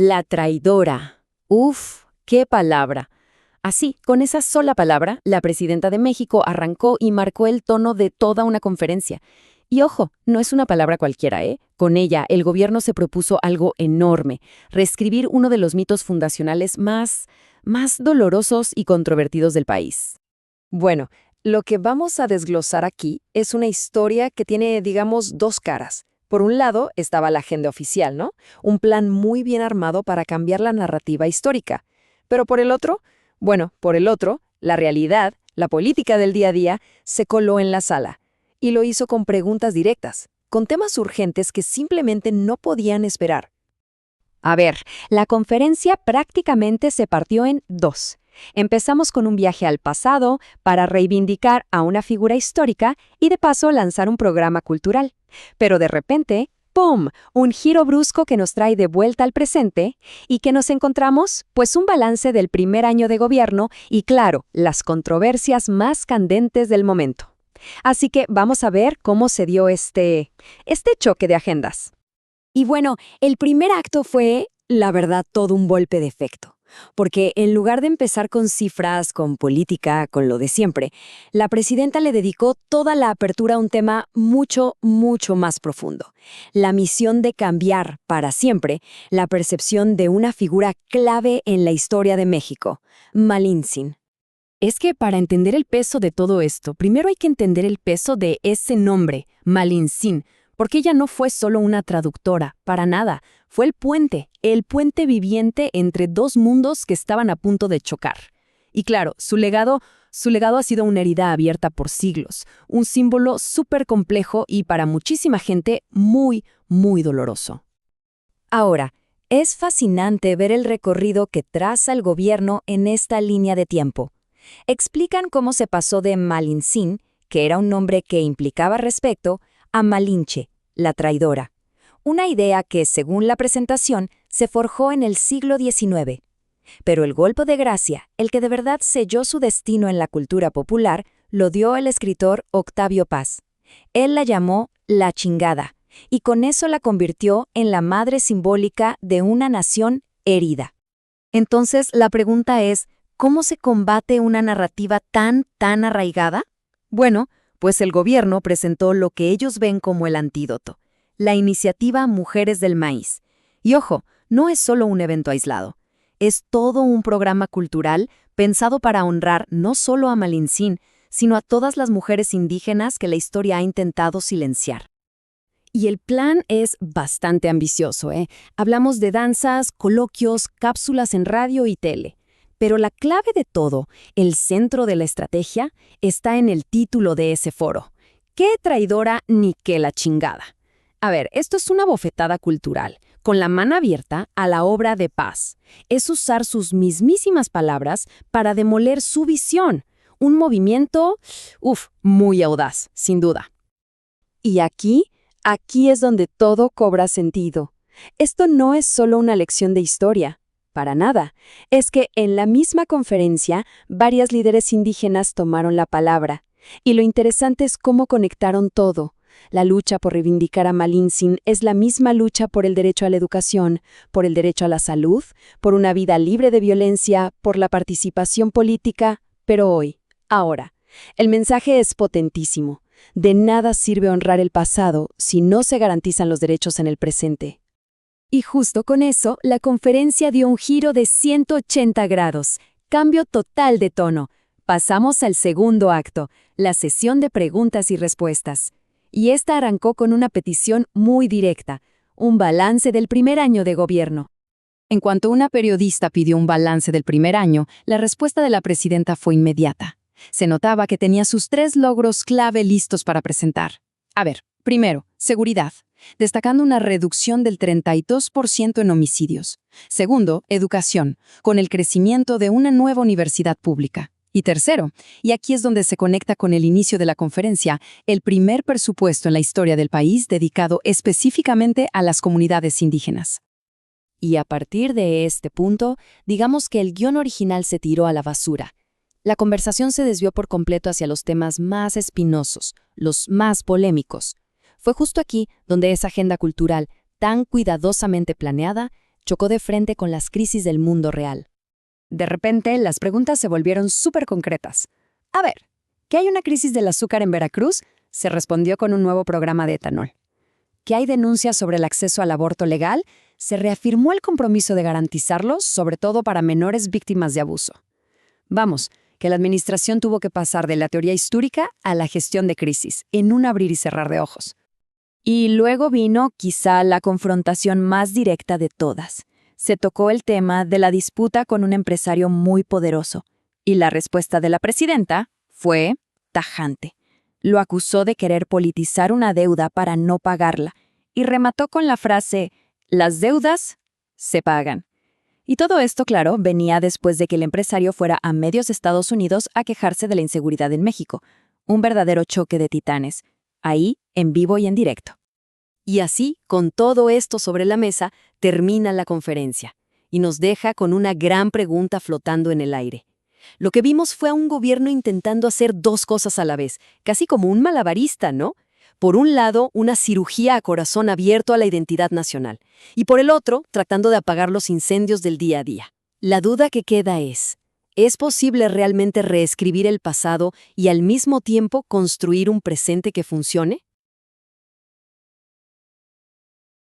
La traidora. Uf, qué palabra. Así, con esa sola palabra, la presidenta de México arrancó y marcó el tono de toda una conferencia. Y ojo, no es una palabra cualquiera, ¿eh? Con ella, el gobierno se propuso algo enorme: reescribir uno de los mitos fundacionales más dolorosos y controvertidos del país. Bueno, lo que vamos a desglosar aquí es una historia que tiene, digamos, dos caras. Por un lado estaba la agenda oficial, ¿no? Un plan muy bien armado para cambiar la narrativa histórica. Pero por el otro, la realidad, la política del día a día, se coló en la sala. Y lo hizo con preguntas directas, con temas urgentes que simplemente no podían esperar. A ver, la conferencia prácticamente se partió en dos. Empezamos con un viaje al pasado para reivindicar a una figura histórica y de paso lanzar un programa cultural. Pero de repente, ¡pum!, un giro brusco que nos trae de vuelta al presente y que nos encontramos, pues, un balance del primer año de gobierno y, claro, las controversias más candentes del momento. Así que vamos a ver cómo se dio este choque de agendas. Y bueno, el primer acto fue, la verdad, todo un golpe de efecto. Porque en lugar de empezar con cifras, con política, con lo de siempre, la presidenta le dedicó toda la apertura a un tema mucho, mucho más profundo: la misión de cambiar para siempre la percepción de una figura clave en la historia de México, Malintzin. Es que para entender el peso de todo esto, primero hay que entender el peso de ese nombre, Malintzin, porque ella no fue solo una traductora, para nada. Fue el puente viviente entre dos mundos que estaban a punto de chocar. Y claro, su legado ha sido una herida abierta por siglos, un símbolo súper complejo y para muchísima gente muy, muy doloroso. Ahora, es fascinante ver el recorrido que traza el gobierno en esta línea de tiempo. Explican cómo se pasó de Malintzin, que era un nombre que implicaba respeto, a Malinche, la traidora. Una idea que, según la presentación, se forjó en el siglo XIX. Pero el golpe de gracia, el que de verdad selló su destino en la cultura popular, lo dio el escritor Octavio Paz. Él la llamó la chingada, y con eso la convirtió en la madre simbólica de una nación herida. Entonces, la pregunta es, ¿cómo se combate una narrativa tan arraigada? Bueno, pues el gobierno presentó lo que ellos ven como el antídoto: la iniciativa Mujeres del Maíz. Y ojo, no es solo un evento aislado. Es todo un programa cultural pensado para honrar no solo a Malintzin, sino a todas las mujeres indígenas que la historia ha intentado silenciar. Y el plan es bastante ambicioso, ¿eh? Hablamos de danzas, coloquios, cápsulas en radio y tele. Pero la clave de todo, el centro de la estrategia, está en el título de ese foro: ¿Qué traidora ni qué la chingada? A ver, esto es una bofetada cultural, con la mano abierta a la obra de Paz. Es usar sus mismísimas palabras para demoler su visión. Un movimiento, muy audaz, sin duda. Y aquí es donde todo cobra sentido. Esto no es solo una lección de historia. Para nada. Es que en la misma conferencia, varias líderes indígenas tomaron la palabra. Y lo interesante es cómo conectaron todo. La lucha por reivindicar a Malintzin es la misma lucha por el derecho a la educación, por el derecho a la salud, por una vida libre de violencia, por la participación política, pero hoy, ahora. El mensaje es potentísimo. De nada sirve honrar el pasado si no se garantizan los derechos en el presente. Y justo con eso, la conferencia dio un giro de 180 grados. Cambio total de tono. Pasamos al segundo acto, la sesión de preguntas y respuestas. Y esta arrancó con una petición muy directa: un balance del primer año de gobierno. En cuanto una periodista pidió un balance del primer año, la respuesta de la presidenta fue inmediata. Se notaba que tenía sus 3 logros clave listos para presentar. A ver, primero, seguridad, destacando una reducción del 32% en homicidios. Segundo, educación, con el crecimiento de una nueva universidad pública. Y tercero, y aquí es donde se conecta con el inicio de la conferencia, el primer presupuesto en la historia del país dedicado específicamente a las comunidades indígenas. Y a partir de este punto, digamos que el guión original se tiró a la basura. La conversación se desvió por completo hacia los temas más espinosos, los más polémicos. Fue justo aquí donde esa agenda cultural, tan cuidadosamente planeada, chocó de frente con las crisis del mundo real. De repente, las preguntas se volvieron súper concretas. A ver, ¿que hay una crisis del azúcar en Veracruz? Se respondió con un nuevo programa de etanol. ¿Que hay denuncias sobre el acceso al aborto legal? Se reafirmó el compromiso de garantizarlo, sobre todo para menores víctimas de abuso. Vamos, que la administración tuvo que pasar de la teoría histórica a la gestión de crisis, en un abrir y cerrar de ojos. Y luego vino quizá la confrontación más directa de todas. Se tocó el tema de la disputa con un empresario muy poderoso, y la respuesta de la presidenta fue tajante. Lo acusó de querer politizar una deuda para no pagarla, y remató con la frase, «Las deudas se pagan». Y todo esto, claro, venía después de que el empresario fuera a medios de Estados Unidos a quejarse de la inseguridad en México. Un verdadero choque de titanes. Ahí, en vivo y en directo. Y así, con todo esto sobre la mesa, termina la conferencia y nos deja con una gran pregunta flotando en el aire. Lo que vimos fue a un gobierno intentando hacer dos cosas a la vez, casi como un malabarista, ¿no? Por un lado, una cirugía a corazón abierto a la identidad nacional, y por el otro, tratando de apagar los incendios del día a día. La duda que queda ¿es posible realmente reescribir el pasado y al mismo tiempo construir un presente que funcione?